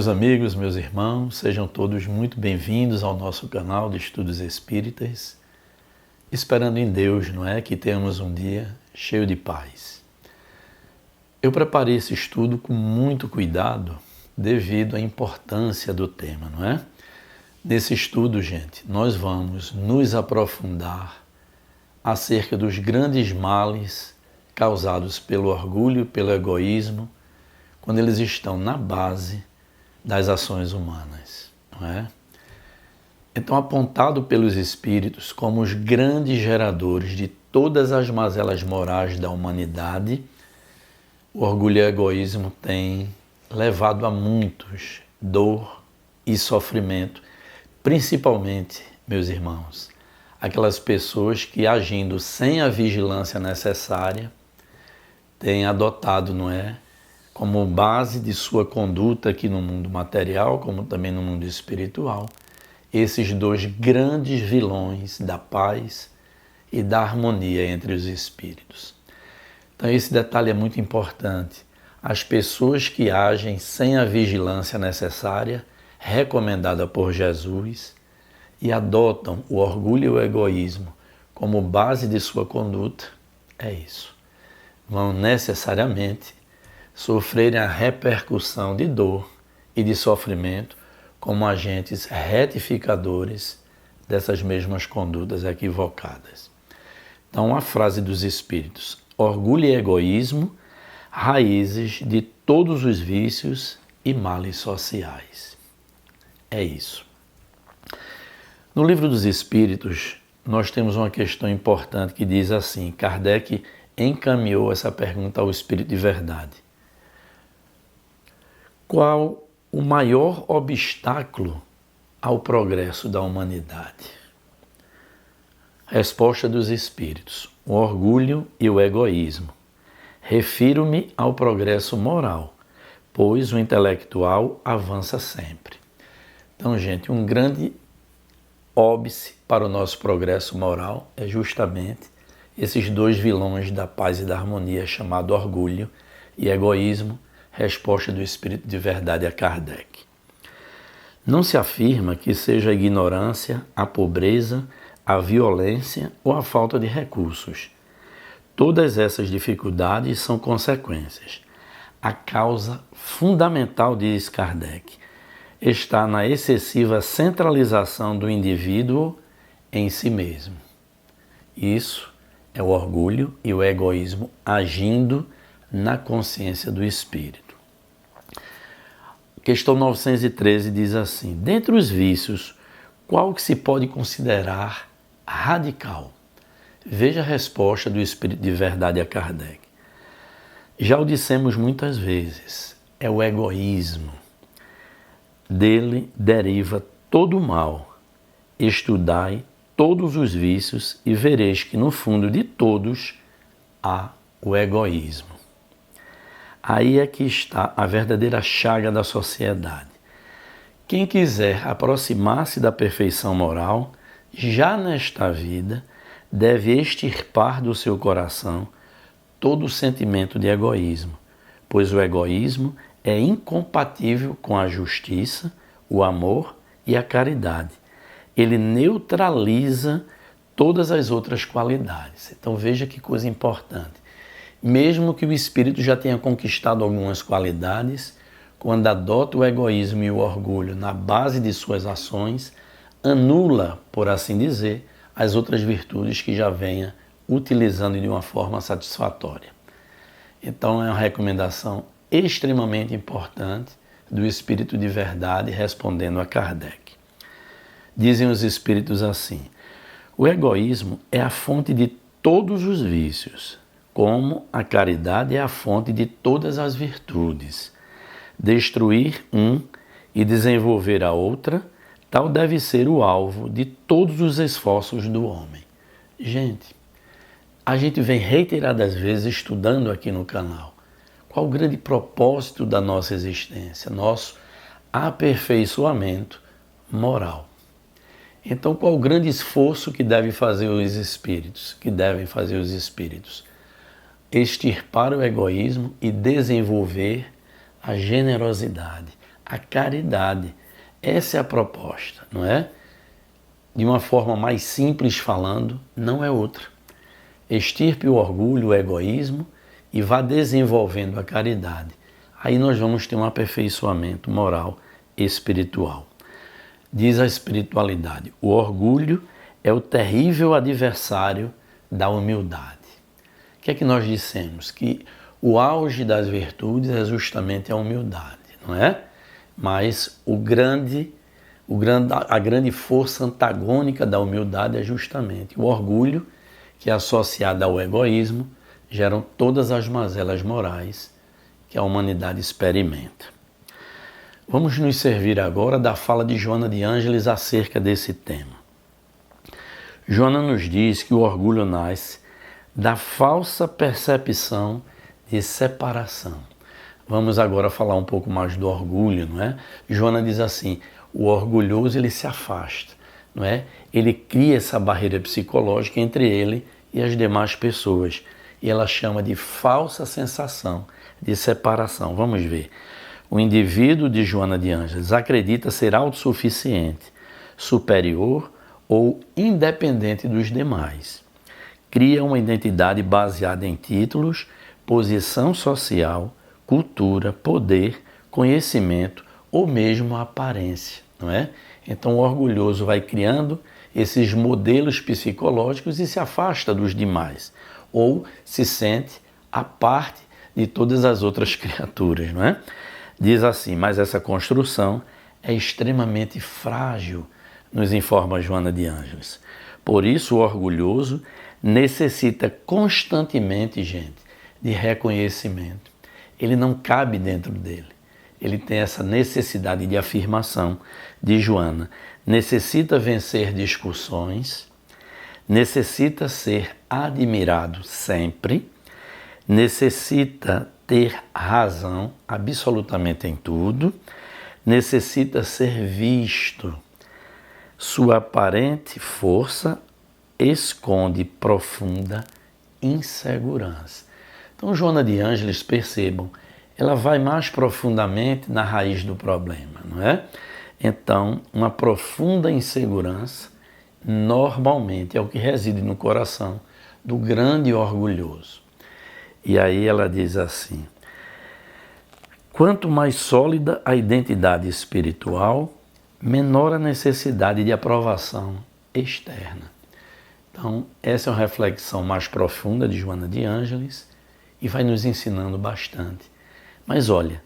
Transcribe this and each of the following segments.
Meus amigos, meus irmãos, sejam todos muito bem-vindos ao nosso canal de Estudos Espíritas, esperando em Deus, não é, que tenhamos um dia cheio de paz. Eu preparei esse estudo com muito cuidado devido à importância do tema, não é? Nesse estudo, gente, nós vamos nos aprofundar acerca dos grandes males causados pelo orgulho e pelo egoísmo, quando eles estão na base das ações humanas, não é? Então, apontado pelos Espíritos como os grandes geradores de todas as mazelas morais da humanidade, o orgulho e o egoísmo têm levado a muitos dor e sofrimento, principalmente, meus irmãos, aquelas pessoas que, agindo sem a vigilância necessária, têm adotado, não é, como base de sua conduta aqui no mundo material, como também no mundo espiritual, esses dois grandes vilões da paz e da harmonia entre os espíritos. Então esse detalhe é muito importante. As pessoas que agem sem a vigilância necessária, recomendada por Jesus, e adotam o orgulho e o egoísmo como base de sua conduta, é isso. Vão necessariamente sofrerem a repercussão de dor e de sofrimento como agentes retificadores dessas mesmas condutas equivocadas. Então, a frase dos Espíritos: orgulho e egoísmo, raízes de todos os vícios e males sociais. É isso. No Livro dos Espíritos, nós temos uma questão importante que diz assim, Kardec encaminhou essa pergunta ao Espírito de Verdade. Qual o maior obstáculo ao progresso da humanidade? Resposta dos Espíritos: o orgulho e o egoísmo. Refiro-me ao progresso moral, pois o intelectual avança sempre. Então, gente, um grande óbice para o nosso progresso moral é justamente esses dois vilões da paz e da harmonia, chamado orgulho e egoísmo. Resposta do Espírito de Verdade a Kardec. Não se afirma que seja a ignorância, a pobreza, a violência ou a falta de recursos. Todas essas dificuldades são consequências. A causa fundamental, diz Kardec, está na excessiva centralização do indivíduo em si mesmo. Isso é o orgulho e o egoísmo agindo na consciência do espírito. Questão 913 diz assim: dentre os vícios, qual que se pode considerar radical? Veja a resposta do Espírito de Verdade a Kardec. Já o dissemos muitas vezes, é o egoísmo. Dele deriva todo o mal. Estudai todos os vícios e vereis que no fundo de todos há o egoísmo. Aí é que está a verdadeira chaga da sociedade. Quem quiser aproximar-se da perfeição moral, já nesta vida, deve extirpar do seu coração todo o sentimento de egoísmo, pois o egoísmo é incompatível com a justiça, o amor e a caridade. Ele neutraliza todas as outras qualidades. Então veja que coisa importante. Mesmo que o espírito já tenha conquistado algumas qualidades, quando adota o egoísmo e o orgulho na base de suas ações, anula, por assim dizer, as outras virtudes que já venha utilizando de uma forma satisfatória. Então é uma recomendação extremamente importante do Espírito de Verdade respondendo a Kardec. Dizem os Espíritos assim: o egoísmo é a fonte de todos os vícios, como a caridade é a fonte de todas as virtudes. Destruir um e desenvolver a outra, tal deve ser o alvo de todos os esforços do homem. Gente, a gente vem reiteradas vezes estudando aqui no canal qual o grande propósito da nossa existência, nosso aperfeiçoamento moral. Então, qual o grande esforço que devem fazer os espíritos? Extirpar o egoísmo e desenvolver a generosidade, a caridade. Essa é a proposta, não é? De uma forma mais simples falando, não é outra. Extirpe o orgulho, o egoísmo e vá desenvolvendo a caridade. Aí nós vamos ter um aperfeiçoamento moral e espiritual. Diz a espiritualidade, o orgulho é o terrível adversário da humildade. O que é que nós dissemos? Que o auge das virtudes é justamente a humildade, não é? Mas a grande força antagônica da humildade é justamente o orgulho, que é associado ao egoísmo, geram todas as mazelas morais que a humanidade experimenta. Vamos nos servir agora da fala de Joana de Ângeles acerca desse tema. Joana nos diz que o orgulho nasce da falsa percepção de separação. Vamos agora falar um pouco mais do orgulho, não é? Joana diz assim, o orgulhoso ele se afasta, não é? Ele cria essa barreira psicológica entre ele e as demais pessoas. E ela chama de falsa sensação de separação. Vamos ver. O indivíduo de Joana de Ângeles acredita ser autossuficiente, superior ou independente dos demais. Cria uma identidade baseada em títulos, posição social, cultura, poder, conhecimento ou mesmo aparência, não é? Então o orgulhoso vai criando esses modelos psicológicos e se afasta dos demais, ou se sente à parte de todas as outras criaturas, não é? Diz assim, mas essa construção é extremamente frágil, nos informa Joana de Ângeles. Por isso o orgulhoso necessita constantemente, gente, de reconhecimento. Ele não cabe dentro dele. Ele tem essa necessidade de afirmação de Joana. Necessita vencer discussões, necessita ser admirado sempre, necessita ter razão absolutamente em tudo, necessita ser visto. Sua aparente força esconde profunda insegurança. Então, Joana de Ângeles, percebam, ela vai mais profundamente na raiz do problema, não é? Então, uma profunda insegurança, normalmente, é o que reside no coração do grande orgulhoso. E aí ela diz assim, quanto mais sólida a identidade espiritual, menor a necessidade de aprovação externa. Então, essa é uma reflexão mais profunda de Joana de Ângeles e vai nos ensinando bastante. Mas olha,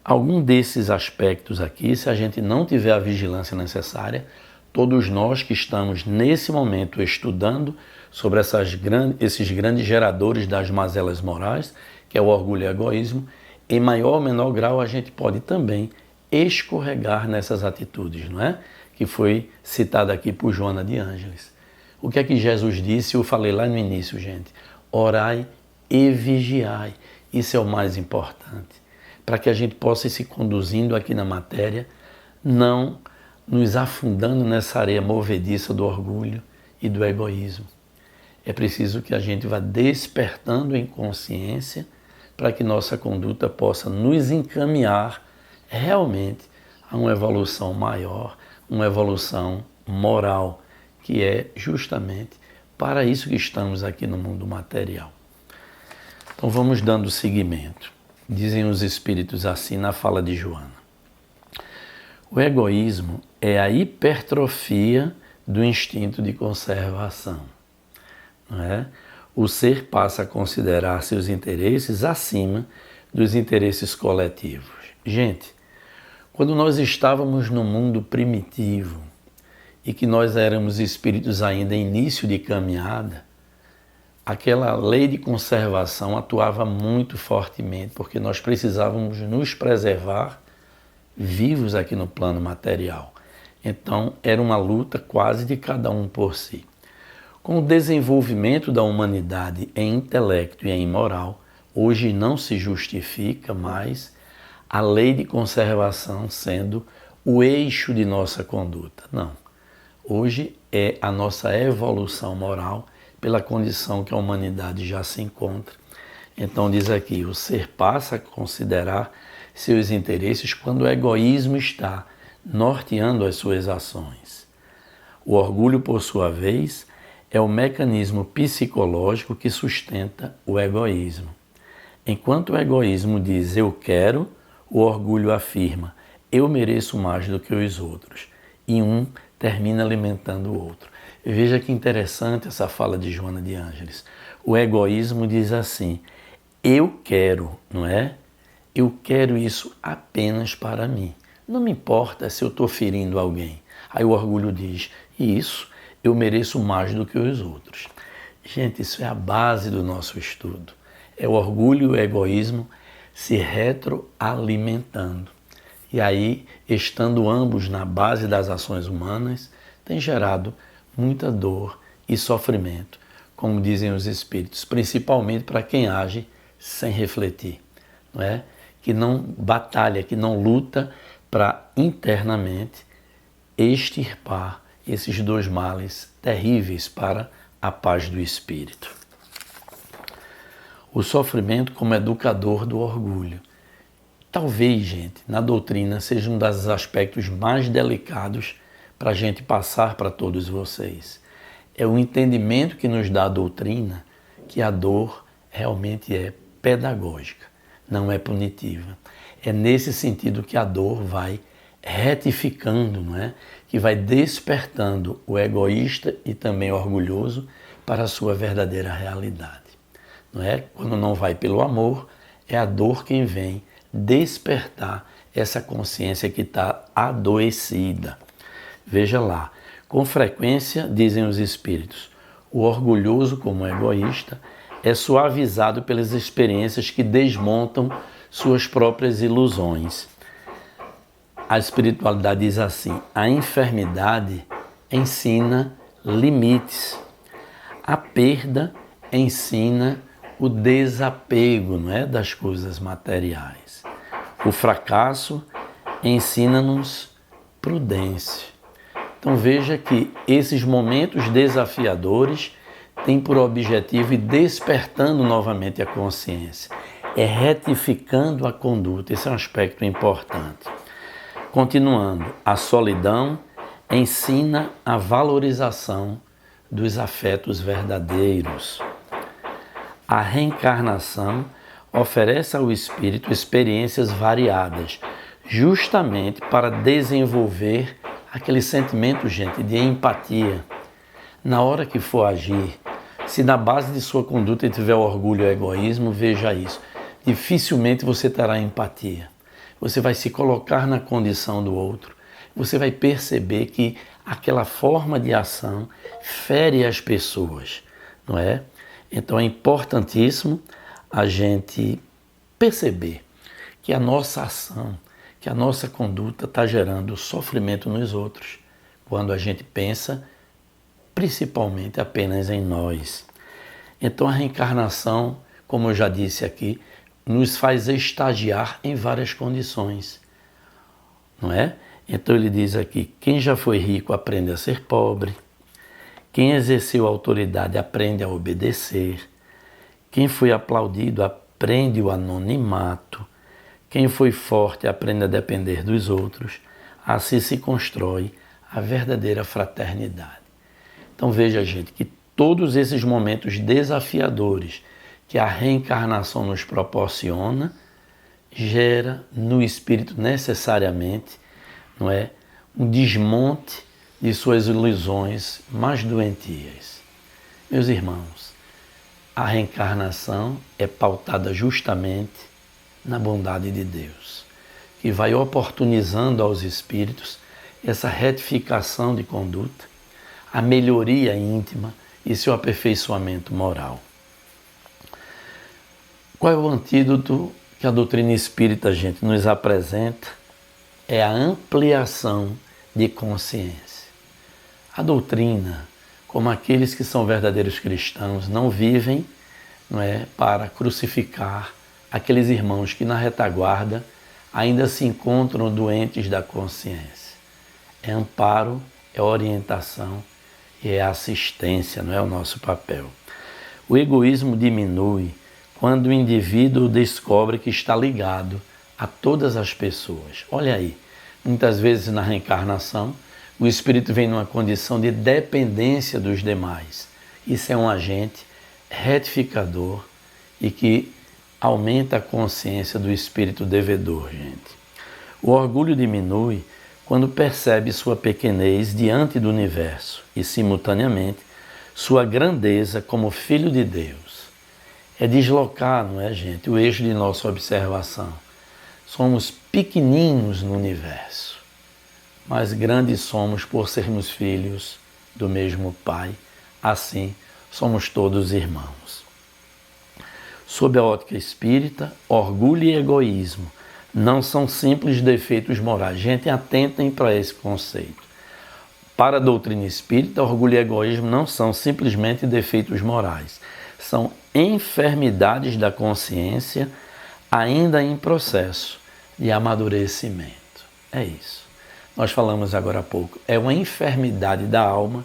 algum desses aspectos aqui, se a gente não tiver a vigilância necessária, todos nós que estamos nesse momento estudando sobre esses grandes geradores das mazelas morais, que é o orgulho e o egoísmo, em maior ou menor grau a gente pode também escorregar nessas atitudes, não é? Que foi citada aqui por Joana de Ângeles. O que é que Jesus disse? Eu falei lá no início, gente. Orai e vigiai. Isso é o mais importante. Para que a gente possa ir se conduzindo aqui na matéria, não nos afundando nessa areia movediça do orgulho e do egoísmo. É preciso que a gente vá despertando em consciência para que nossa conduta possa nos encaminhar realmente a uma evolução maior, uma evolução moral, que é justamente para isso que estamos aqui no mundo material. Então vamos dando seguimento. Dizem os espíritos assim na fala de Joana. O egoísmo é a hipertrofia do instinto de conservação. Não é? O ser passa a considerar seus interesses acima dos interesses coletivos. Gente, quando nós estávamos no mundo primitivo e que nós éramos espíritos ainda em início de caminhada, aquela lei de conservação atuava muito fortemente, porque nós precisávamos nos preservar vivos aqui no plano material. Então, era uma luta quase de cada um por si. Com o desenvolvimento da humanidade em intelecto e em moral, hoje não se justifica mais a lei de conservação sendo o eixo de nossa conduta. Não. Hoje é a nossa evolução moral pela condição que a humanidade já se encontra. Então diz aqui, o ser passa a considerar seus interesses quando o egoísmo está norteando as suas ações. O orgulho, por sua vez, é o mecanismo psicológico que sustenta o egoísmo. Enquanto o egoísmo diz eu quero, o orgulho afirma eu mereço mais do que os outros. E um termina alimentando o outro. Veja que interessante essa fala de Joana de Ângeles. O egoísmo diz assim, eu quero, não é? Eu quero isso apenas para mim. Não me importa se eu estou ferindo alguém. Aí o orgulho diz, isso, eu mereço mais do que os outros. Gente, isso é a base do nosso estudo. É o orgulho e o egoísmo se retroalimentando. E aí, estando ambos na base das ações humanas, tem gerado muita dor e sofrimento, como dizem os espíritos, principalmente para quem age sem refletir, não é? Que não batalha, que não luta para internamente extirpar esses dois males terríveis para a paz do espírito. O sofrimento como educador do orgulho. Talvez, gente, na doutrina seja um dos aspectos mais delicados para a gente passar para todos vocês. É o entendimento que nos dá a doutrina que a dor realmente é pedagógica, não é punitiva. É nesse sentido que a dor vai retificando, não é? Que vai despertando o egoísta e também o orgulhoso para a sua verdadeira realidade. Não é? Quando não vai pelo amor, é a dor quem vem despertar essa consciência que está adoecida. Veja lá, com frequência, dizem os espíritos, o orgulhoso como egoísta é suavizado pelas experiências que desmontam suas próprias ilusões. A espiritualidade diz assim, a enfermidade ensina limites, a perda ensina o desapego, não é, das coisas materiais. O fracasso ensina-nos prudência. Então veja que esses momentos desafiadores têm por objetivo ir despertando novamente a consciência, é retificando a conduta, esse é um aspecto importante. Continuando, a solidão ensina a valorização dos afetos verdadeiros. A reencarnação oferece ao espírito experiências variadas, justamente para desenvolver aquele sentimento, gente, de empatia. Na hora que for agir, se na base de sua conduta tiver orgulho e egoísmo, veja isso. Dificilmente você terá empatia. Você vai se colocar na condição do outro. Você vai perceber que aquela forma de ação fere as pessoas, não é? Então é importantíssimo a gente perceber que a nossa ação, que a nossa conduta está gerando sofrimento nos outros, quando a gente pensa principalmente apenas em nós. Então a reencarnação, como eu já disse aqui, nos faz estagiar em várias condições, não é? Então ele diz aqui, quem já foi rico aprende a ser pobre, quem exerceu autoridade aprende a obedecer, quem foi aplaudido aprende o anonimato, quem foi forte aprende a depender dos outros, assim se constrói a verdadeira fraternidade. Então veja, gente, que todos esses momentos desafiadores que a reencarnação nos proporciona, gera no espírito necessariamente, não é, um desmonte de suas ilusões mais doentias. Meus irmãos, a reencarnação é pautada justamente na bondade de Deus, que vai oportunizando aos espíritos essa retificação de conduta, a melhoria íntima e seu aperfeiçoamento moral. Qual é o antídoto que a doutrina espírita, gente, nos apresenta? É a ampliação de consciência. A doutrina, como aqueles que são verdadeiros cristãos, não vivem, não é, para crucificar aqueles irmãos que na retaguarda ainda se encontram doentes da consciência. É amparo, é orientação e é assistência, não é o nosso papel. O egoísmo diminui quando o indivíduo descobre que está ligado a todas as pessoas. Olha aí, muitas vezes na reencarnação, o espírito vem numa condição de dependência dos demais. Isso é um agente retificador e que aumenta a consciência do espírito devedor, gente. O orgulho diminui quando percebe sua pequenez diante do universo e, simultaneamente, sua grandeza como filho de Deus. É deslocar, não é, gente, o eixo de nossa observação. Somos pequeninos no universo, mas grandes somos por sermos filhos do mesmo Pai. Assim, somos todos irmãos. Sob a ótica espírita, orgulho e egoísmo não são simples defeitos morais. Gente, atentem para esse conceito. Para a doutrina espírita, orgulho e egoísmo não são simplesmente defeitos morais. São enfermidades da consciência ainda em processo de amadurecimento. É isso. Nós falamos agora há pouco. É uma enfermidade da alma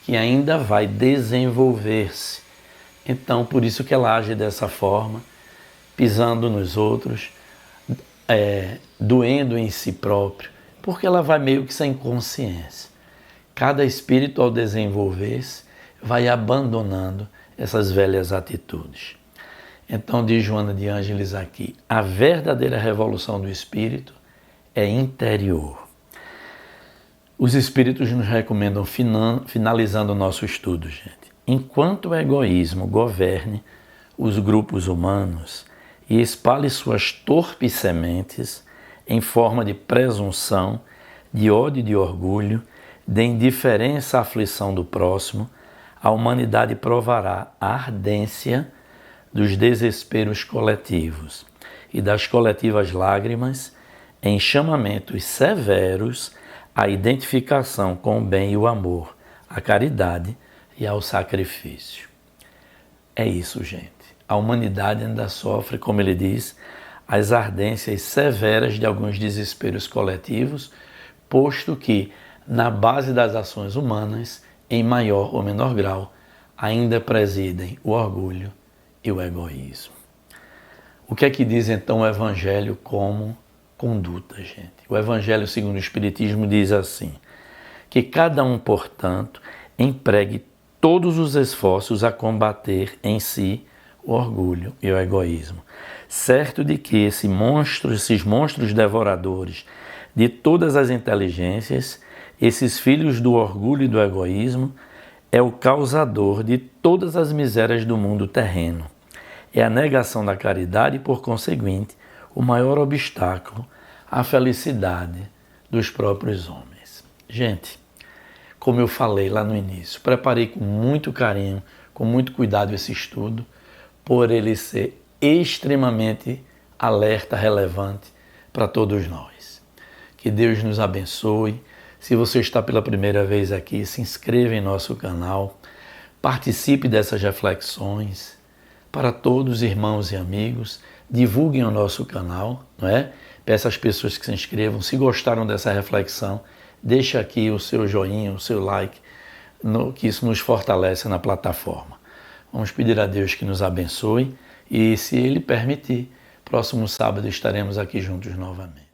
que ainda vai desenvolver-se. Então, por isso que ela age dessa forma, pisando nos outros, doendo em si próprio, porque ela vai meio que sem consciência. Cada espírito, ao desenvolver-se, vai abandonando essas velhas atitudes. Então, diz Joana de Ângeles aqui, a verdadeira revolução do espírito é interior. Os espíritos nos recomendam, finalizando o nosso estudo, gente, enquanto o egoísmo governe os grupos humanos e espalhe suas torpes sementes em forma de presunção, de ódio e de orgulho, de indiferença à aflição do próximo, a humanidade provará a ardência dos desesperos coletivos e das coletivas lágrimas em chamamentos severos à identificação com o bem e o amor, à caridade e ao sacrifício. É isso, gente. A humanidade ainda sofre, como ele diz, as ardências severas de alguns desesperos coletivos, posto que, na base das ações humanas, em maior ou menor grau, ainda presidem o orgulho e o egoísmo. O que é que diz então o Evangelho como conduta, gente? O Evangelho segundo o Espiritismo diz assim, que cada um, portanto, empregue todos os esforços a combater em si o orgulho e o egoísmo, certo de que esses monstros devoradores de todas as inteligências, esses filhos do orgulho e do egoísmo, é o causador de todas as misérias do mundo terreno. É a negação da caridade e, por conseguinte, o maior obstáculo à felicidade dos próprios homens. Gente, como eu falei lá no início, preparei com muito carinho, com muito cuidado esse estudo, por ele ser extremamente alerta, relevante para todos nós. Que Deus nos abençoe. Se você está pela primeira vez aqui, se inscreva em nosso canal, participe dessas reflexões. Para todos, irmãos e amigos, divulguem o nosso canal, não é? Peço às pessoas que se inscrevam. Se gostaram dessa reflexão, deixe aqui o seu joinha, o seu like, que isso nos fortalece na plataforma. Vamos pedir a Deus que nos abençoe e, se Ele permitir, próximo sábado estaremos aqui juntos novamente.